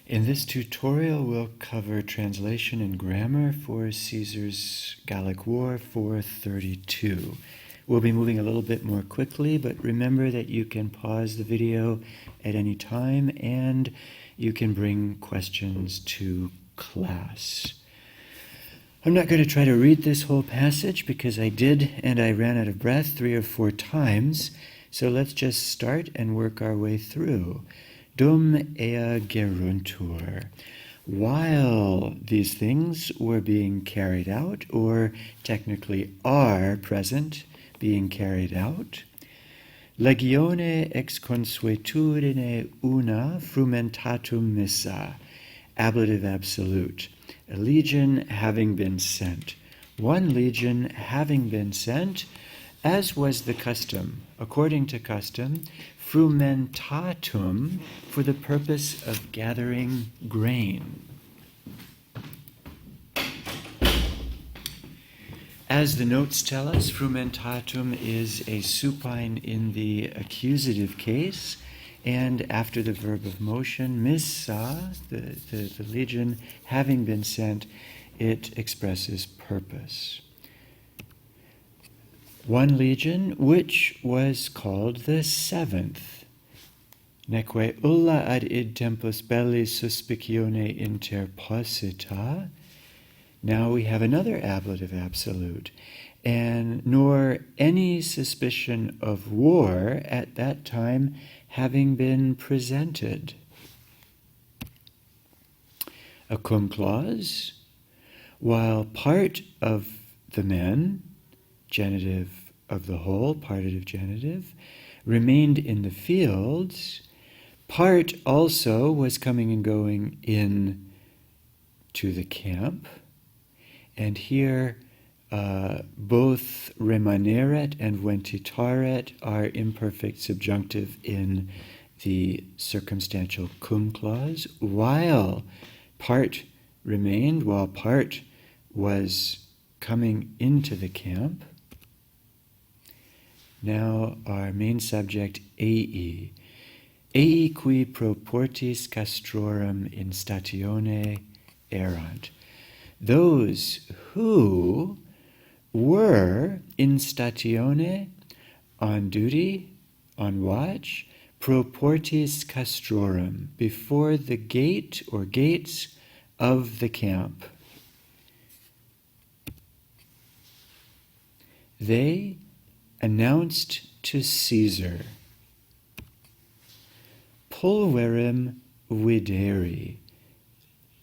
In this tutorial, we'll cover translation and grammar for Caesar's Gallic War 432. We'll be moving a little bit more quickly, but remember that you can pause the video at any time and you can bring questions to class. I'm not going to try to read this whole passage because I did and I ran out of breath 3 or 4 times, so let's just start and work our way through. Dum ea geruntur. While these things were being carried out, or technically are present, being carried out, legione ex consuetudine una frumentatum missa, ablative absolute, a legion having been sent, one legion having been sent, as was the custom, according to custom, frumentatum, for the purpose of gathering grain. As the notes tell us, frumentatum is a supine in the accusative case, and after the verb of motion, missa, the legion having been sent, it expresses purpose. One legion, which was called the seventh. Neque ulla ad id tempus belli suspicione interposita. Now we have another ablative absolute. And nor any suspicion of war at that time having been presented. A cum clause, while part of the men, genitive of the whole, partitive genitive, remained in the fields, part also was coming and going in to the camp. And here both remaneret and ventitaret are imperfect subjunctive in the circumstantial cum clause, while part remained, while part was coming into the camp. Now our main subject, ei. Ei qui proportis castrorum in statione erant. Those who were in statione, on duty, on watch, proportis castrorum, before the gate or gates of the camp. They announced to Caesar, pulverem videri,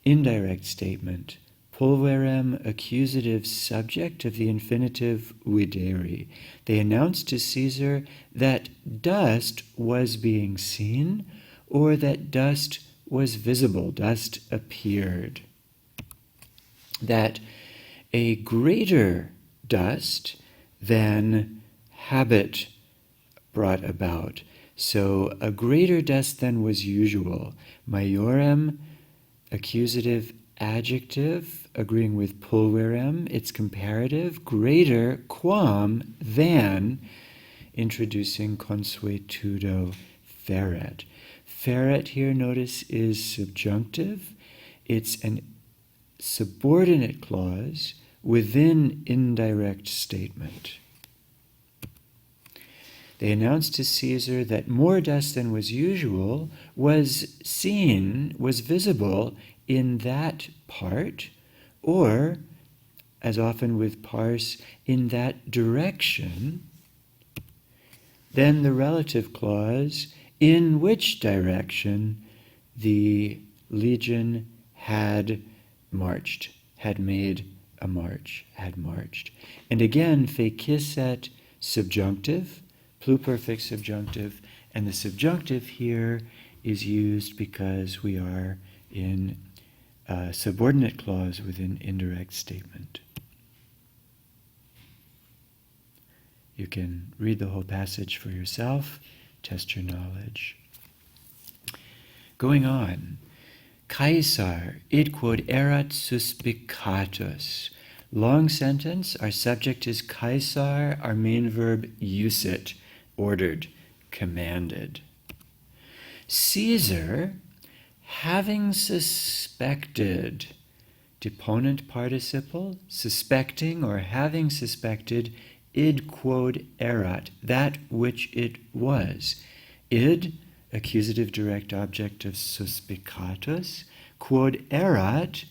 indirect statement. Pulverem, accusative subject of the infinitive videri. They announced to Caesar that dust was being seen, or that dust was visible, dust appeared. That a greater dust than habit brought about. So a greater dust than was usual. Maiorem, accusative adjective, agreeing with pulverem, it's comparative, greater, quam, than, introducing consuetudo feret. Feret here, notice, is subjunctive. It's an subordinate clause within indirect statement. They announced to Caesar that more dust than was usual was seen, was visible in that part, or, as often with parse, in that direction. Then the relative clause, in which direction the legion had marched, had made a march, had marched. And again, feciset, subjunctive, pluperfect subjunctive, and the subjunctive here is used because we are in a subordinate clause within indirect statement. You can read the whole passage for yourself, test your knowledge. Going on, Caesar id quod erat suspicatus. Long sentence, our subject is Caesar, our main verb usit, ordered, commanded. Caesar having suspected, deponent participle, suspecting or having suspected, id quod erat, that which it was. Id, accusative direct object of suspicatus, quod erat,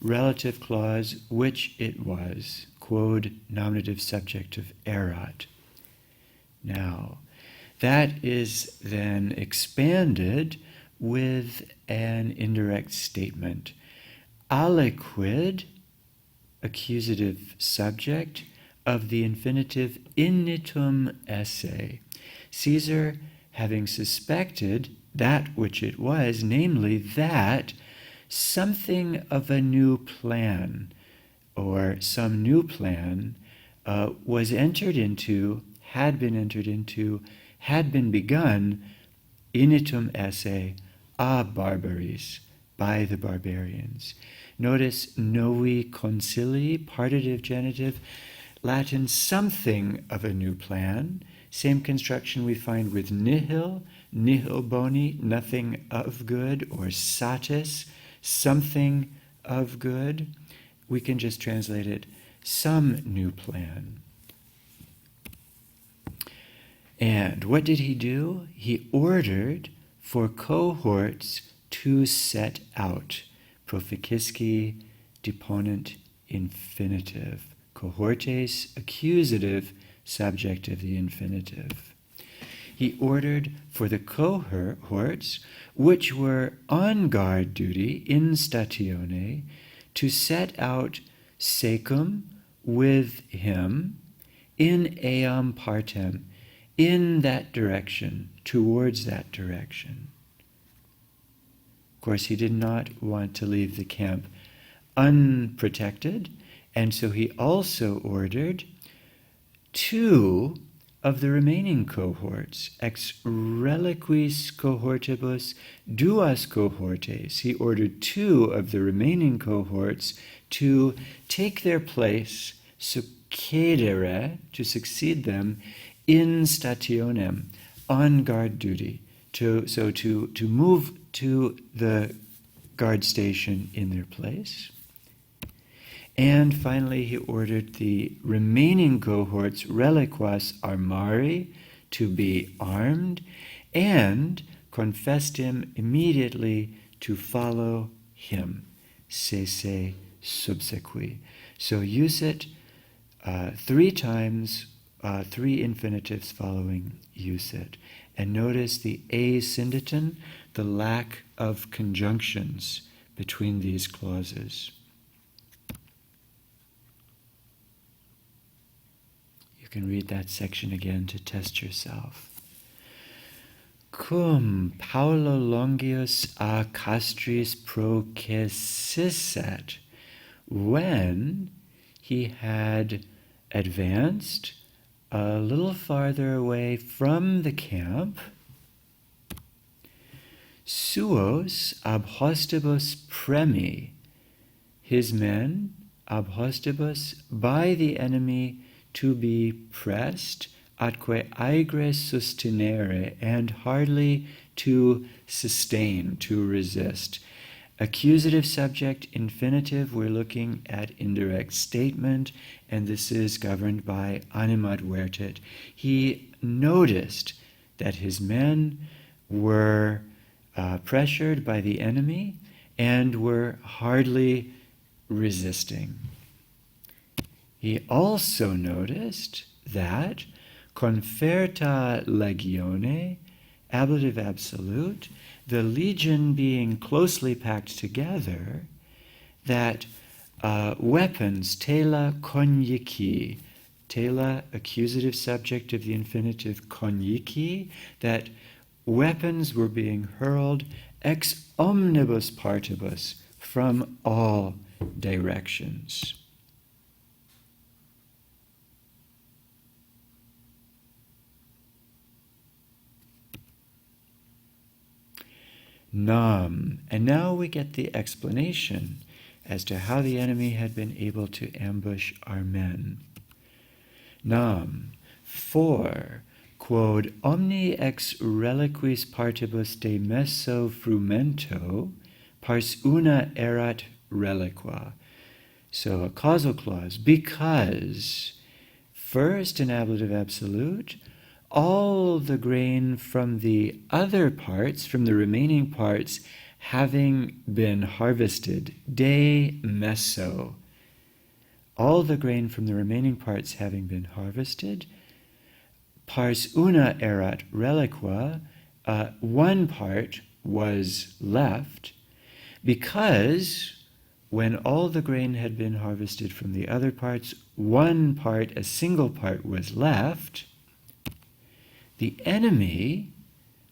relative clause, which it was, quod nominative subject of erat. Now, that is then expanded with an indirect statement. Aliquid, accusative subject of the infinitive initum esse. Caesar, having suspected that which it was, namely that something of a new plan, or some new plan, was entered into, had been begun, initum esse, a barbaris, by the barbarians. Notice novi concilii, partitive genitive, Latin something of a new plan. Same construction we find with nihil, nihil boni, nothing of good, or satis, something of good. We can just translate it, some new plan. And what did he do? He ordered for cohorts to set out. Proficisci, deponent, infinitive. Cohortes, accusative, subject of the infinitive. He ordered for the cohorts, which were on guard duty in statione, to set out secum, with him, in eam partem, in that direction, towards that direction. Of course, he did not want to leave the camp unprotected, and so he also ordered 2 of the remaining cohorts, ex reliquis cohortibus duas cohortes. He ordered 2 of the remaining cohorts to take their place, succedere, to succeed them, in stationem, on guard duty, to move to the guard station in their place. And finally, he ordered the remaining cohorts, reliquas armari, to be armed, and confessed him immediately to follow him, sese subsequi. So use it 3 times, 3 infinitives following use it. And notice the asyndeton, the lack of conjunctions between these clauses. You can read that section again to test yourself. Cum Paulo Longius a castris processit, when he had advanced a little farther away from the camp, suos ab hostibus premi, his men, ab hostibus, by the enemy, to be pressed, atque aegre sustinere, and hardly to sustain, to resist. Accusative subject, infinitive, we're looking at indirect statement, and this is governed by animad vertit. He noticed that his men were pressured by the enemy and were hardly resisting. He also noticed that conferta legione, ablative absolute, the legion being closely packed together, that weapons, tela conici, tela, accusative subject of the infinitive conici, that weapons were being hurled ex omnibus partibus, from all directions. Nam. And now we get the explanation as to how the enemy had been able to ambush our men. Nam. For quod omni ex reliquis partibus de messo frumento pars una erat reliqua. So a causal clause, because first in ablative absolute, all the grain from the other parts, from the remaining parts, having been harvested, de messo, all the grain from the remaining parts having been harvested, pars una erat reliqua, one part was left, because when all the grain had been harvested from the other parts, one part, a single part, was left. The enemy,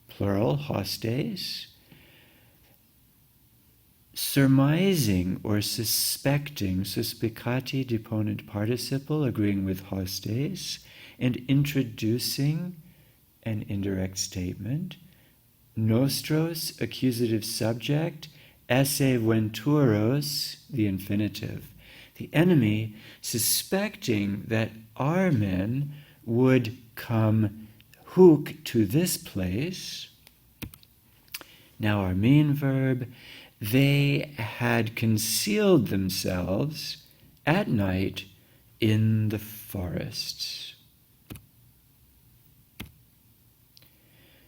plural, hostes, surmising or suspecting, suspicati deponent participle, agreeing with hostes, and introducing an indirect statement, nostros, accusative subject, esse venturos, the infinitive. The enemy, suspecting that our men would come hook to this place. Now our main verb, they had concealed themselves at night in the forests.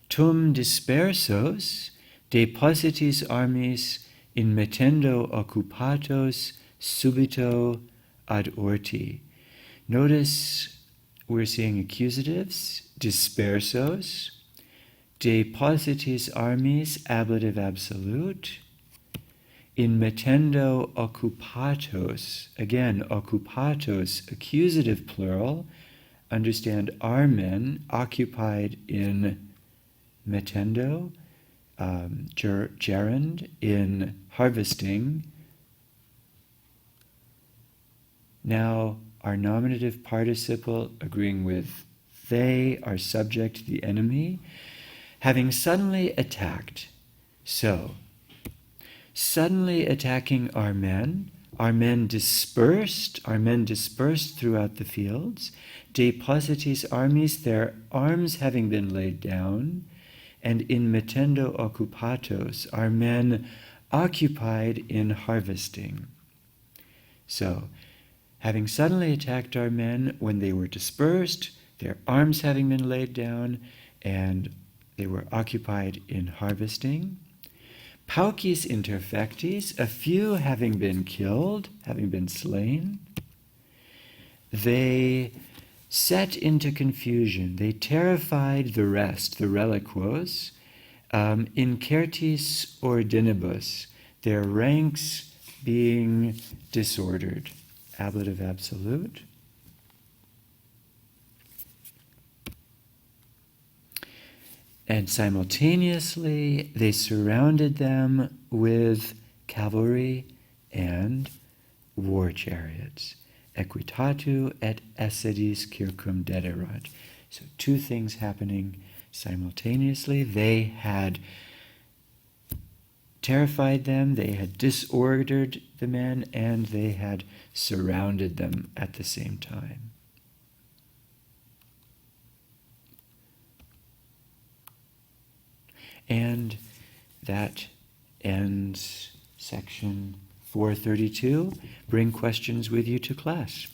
Tum dispersos depositis armis in mettendo occupatos subito ad orti. Notice we're seeing accusatives, dispersos, depositis armis, ablative absolute, in mettendo occupatos, again, occupatos, accusative plural, understand our men occupied in mettendo, gerund, in harvesting. Now, our nominative participle, agreeing with they, are subject to the enemy, having suddenly attacked. So, suddenly attacking our men dispersed throughout the fields, depositis armis, their arms having been laid down, and in mettendo occupatos, our men occupied in harvesting. So, having suddenly attacked our men when they were dispersed, their arms having been laid down, and they were occupied in harvesting. Paucis interfectis, a few having been killed, having been slain. They set into confusion, they terrified the rest, the reliquos, incertis ordinibus, their ranks being disordered. Ablative absolute. And simultaneously, they surrounded them with cavalry and war chariots. Equitatu et essedis circum dederat. So two things happening simultaneously. They had terrified them, they had disordered the men, and they had surrounded them at the same time. And that ends section 432. Bring questions with you to class.